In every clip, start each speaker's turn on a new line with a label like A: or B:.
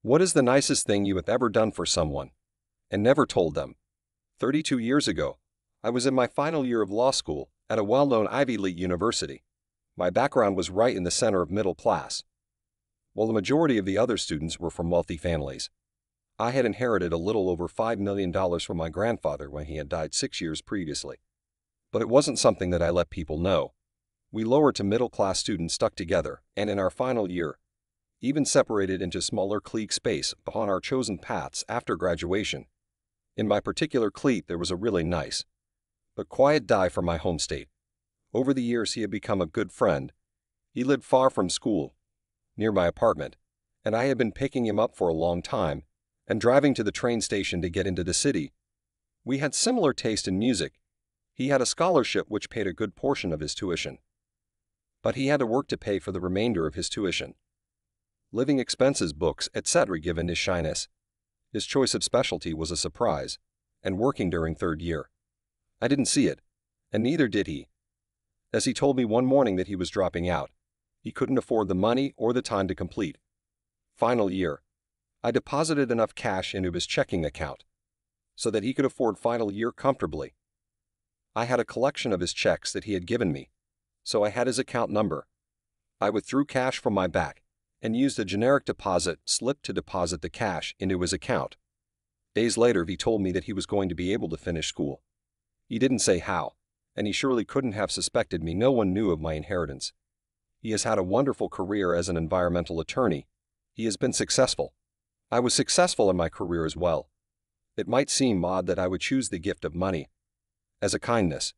A: What is the nicest thing you have ever done for someone and never told them? 32 years ago, I was in my final year of law school at a well-known Ivy League university. My background was right in the center of middle class, while the majority of the other students were from wealthy families. I had inherited a little over $5 million from my grandfather when he had died 6 years previously. But it wasn't something that I let people know. We lower to middle-class students stuck together, and in our final year, even separated into smaller clique space upon our chosen paths after graduation. In my particular clique there was a really nice, but quiet guy from my home state. Over the years he had become a good friend. He lived far from school, near my apartment, and I had been picking him up for a long time and driving to the train station to get into the city. We had similar taste in music. He had a scholarship which paid a good portion of his tuition, but he had to work to pay for the remainder of his tuition. Living expenses, books, etc. Given his shyness, his choice of specialty was a surprise, and working during third year. I didn't see it, and neither did he. As he told me one morning that he was dropping out, he couldn't afford the money or the time to complete. Final year, I deposited enough cash into his checking account so that he could afford final year comfortably. I had a collection of his checks that he had given me, so I had his account number. I withdrew cash from my back and used a generic deposit slip to deposit the cash into his account. Days later, he told me that he was going to be able to finish school. He didn't say how, and he surely couldn't have suspected me. No one knew of my inheritance. He has had a wonderful career as an environmental attorney. He has been successful. I was successful in my career as well. It might seem odd that I would choose the gift of money as a kindness,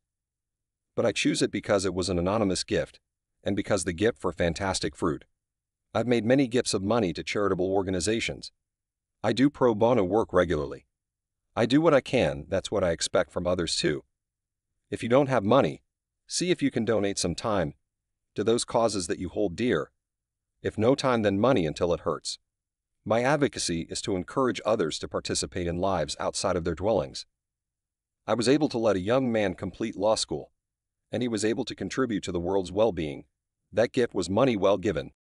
A: but I choose it because it was an anonymous gift and because the gift for fantastic fruit. I've made many gifts of money to charitable organizations. I do pro bono work regularly. I do what I can, that's what I expect from others too. If you don't have money, see if you can donate some time to those causes that you hold dear. If no time, then money until it hurts. My advocacy is to encourage others to participate in lives outside of their dwellings. I was able to let a young man complete law school, and he was able to contribute to the world's well-being. That gift was money well given.